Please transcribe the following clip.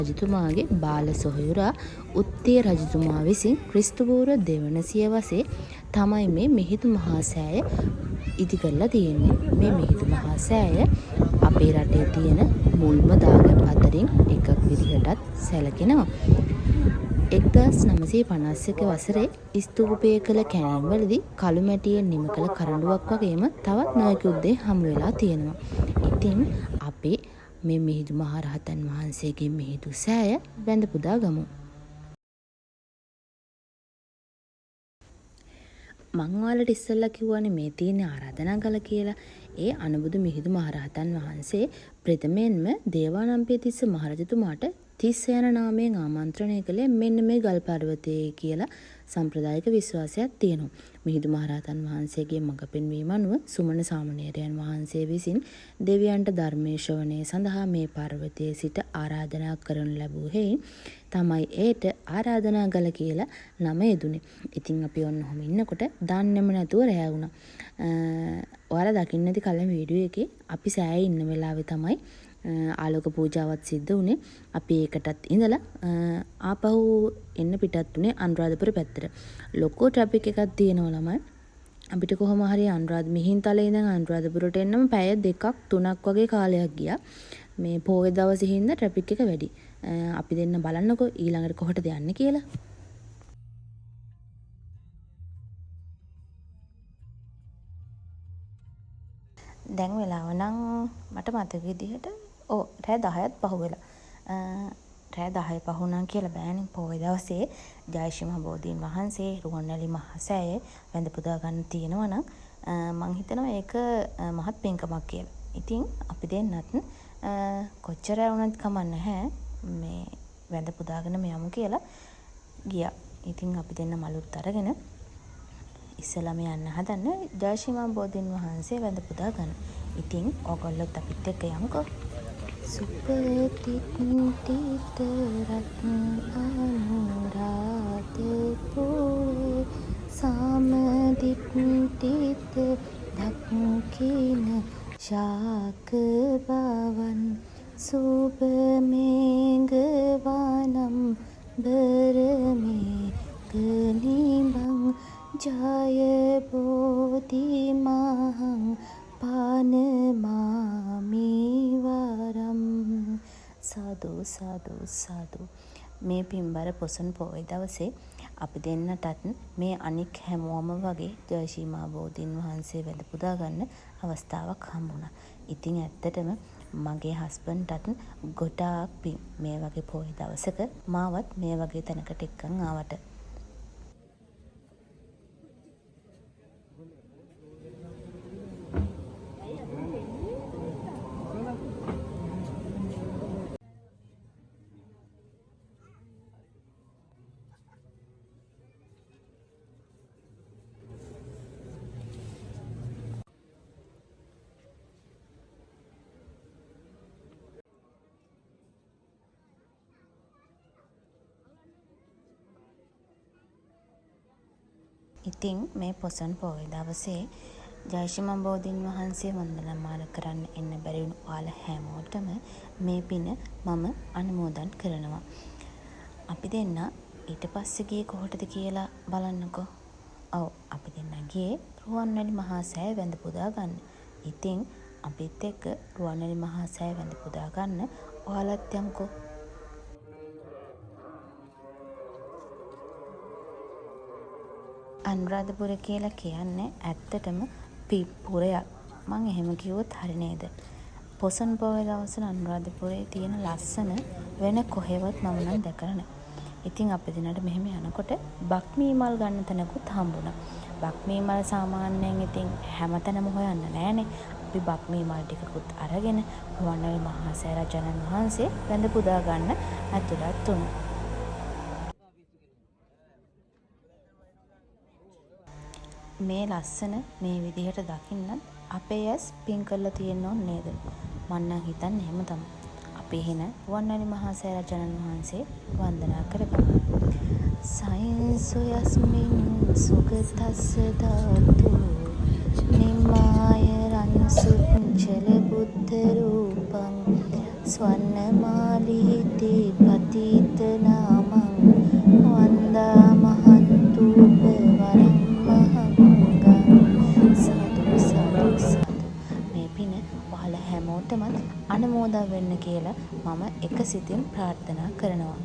රජතුමාගේ බාල සොහොයුරා උත්තේ රජතුමා විසින් ක්‍රිස්තු පූර්ව දෙවන සියවසේ තමයි මේ මිහිඳු මහා සෑය ඉදි කරලා තියෙන්නේ. මේ මිහිඳු මහා සෑය අපේ රටේ තියෙන මුල්ම දාගැබ් අතරින් එකක් විදිහටත් සැලකෙනවා. 1951 වසරේ ස්තූපය කළ කැණීම්වලදී කළු මැටියෙන් නිම කළ කරඬුවක් වගේම තවත් නොයෙකුත් දේ හමු වෙලා තියෙනවා. ඉතින් අපි මේ මිහිඳු මහ රහතන් වහන්සේගේ මිහිඳු සෑය වැඳ පුදා ගමු. මං ඔයාලට ඉස්සෙල්ලා කිව්වනේ මේ තියෙන ආරාධනා ගල කියලා. ඒ අනුබුදු මිහිඳු මහ රහතන් වහන්සේ ප්‍රථමයෙන්ම දේවානම්පියතිස්ස මහරජතුමාට තිස්ස යන නාමයෙන් ආමන්ත්‍රණය කළේ මෙන්න මේ ගල් පර්වතයේ කියලා සම්ප්‍රදායික විශ්වාසයක් තියෙනවා. මිහිඳු මහ රහතන් වහන්සේගේ මඟ පෙන්වීම අනුව සුමන සාමණේරයන් වහන්සේ විසින් දෙවියන්ට ධර්මයේ ශ්‍රවණය සඳහා මේ පර්වතයේ සිට ආරාධනා කරනු ලැබූ හේයින් තමයි ඒට ආරාධනා ගල කියලා නම යෙදුනේ. ඉතින් අපි ඔන්න ඔහොම ඉන්නකොට දන්නේම නැතුව රැ වුණා. ඔයාලා දකින්න ඇති කලින් වීඩියෝ එකේ අපි සෑයේ ඉන්න වෙලාවේ තමයි ආලෝක පූජාවත් සිද්ධ වුණේ. අපි ඒකටත් ඉඳලා ආපහු එන්න පිටත් උනේ අනුරාධපුර පැත්තට. ලොකෝ ට්‍රැෆික් එකක් තියෙනවා ළමයි. අපිට කොහොම හරි මිහින්තලේ ඉඳන් අනුරාධපුරට එන්නම පැය 2ක් 3ක් වගේ කාලයක් ගියා. මේ පොයේ දවසේ හින්දා ට්‍රැෆික් එක වැඩි. අපි දෙන්න බලන්නකෝ ඊළඟට කොහටද යන්නේ කියලා. දැන් වෙලාව නම් මට මතක විදිහට රෑ 10ත් පහුවෙලා. රෑ 10 පහුණා කියලා බෑනේ පොයේ දවසේ ජයශ්‍රී මහ බෝධීන් වහන්සේ රුවන්වැලි මහා සෑයේ වැඳ පුදා ගන්න තියෙනවා නම් මං හිතනවා ඒක මහත් පින්කමක් කියලා. ඉතින් අපි දෙන්නත් කොච්චර වුණත් කමක් නැහැ මේ වැඳ පුදාගෙන යමු කියලා ගියා. ඉතින් අපි දෙන්න මලුත් අරගෙන ඉස්සලම යන්න හදන්න ජයශ්‍රී මහ බෝධීන් වහන්සේ වැඳ පුදා ගන්න. ඉතින් ඕගොල්ලොත් අපිත් එක්ක යමුකෝ. සුපතිත්තිත රත්න අනුරාධපුරේ සාමදිත්තිත දක්ඛින ශාක බවන් සුබමේඝවනම් බරමේ කනිබං ජය බෝධි මහං පානමාමි වරම්. සාදු සාදු සාදු. මේ පින්බර පොසොන් පොයේ දවසේ අපි දෙන්නටත් මේ අනික් හැමෝම වගේ ජයශ්‍රී මහ බෝධීන් වහන්සේ වැඳ පුදා ගන්න අවස්ථාවක් හම්බුණා. ඉතින් ඇත්තටම මගේ හස්බන්ඩ්ටත් ගොඩාක් පින් මේ වගේ පොයේ දවසක මාවත් මේ වගේ තැනකට එක්කන් ආවට. ඉතින් මේ පොසොන් පොයේ දවසේ ජයශ්‍රී මහ බෝධීන් වහන්සේ වන්දනාමාන කරන්න එන්න බැරි වුණු ඔයාලා හැමෝටම මේ පින මම අනුමෝදන් කරනවා. අපි දෙන්න ඊට පස්සේ ගියේ කොහොටද කියලා බලන්නකෝ. ඔව් අපි දෙන්න ගියේ රුවන්වැලි මහා සෑය වැඳ පුදා ගන්න. ඉතින් අපිත් එක්ක රුවන්වැලි මහා සෑය වැඳ පුදා ගන්න ඔයාලත් යමුකෝ. අනුරාධපුර කියලා කියන්නේ ඇත්තටම පුරයක්. මං එහෙම කිව්වොත් හරි නේද? පොසොන් පොයේ දවසේ අනුරාධපුරේ තියෙන ලස්සන වෙන කොහෙවත් මම නම් දැකලා නැහැ. ඉතින් අපි දිනට මෙහෙම යනකොට බක්මී මල් ගන්න තැනකුත් හම්බුණා. බක්මී මල් සාමාන්‍යයෙන් ඉතින් හැමතැනම හොයන්න නෑනේ. අපි බක්මී මල් ටිකකුත් අරගෙන රුවන්වැලි මහා සෑය රජාණන් වහන්සේ වැඳ පුදා ගන්න ඇතුළත් වුණා. මේ ලස්සන මේ විදිහට දකින්නත් අපේ ඇස් පින් කරලා තියෙන්න ඕන නේද? මම නම් හිතන්නේ එහෙම තමයි. අපි එහෙන රුවන්වැලි මහා සෑය රජාණන් වහන්සේ වන්දනා කරගමු. සයන්සු යස්මින් සුගතස්ස ධාතු නිමාය රන්සුච්චල බුද්ධ රූපං ස්වර්ණමාලිතේ පතිත නාමං වන්දා මහන්තුප වරම් මහංගං. සාදු සාදු සාදු. මේ පින ඔයාලා හැමෝටමත් අනුමෝදන් වෙන්න කියලා මම එක සිතින් ප්‍රාර්ථනා කරනවා.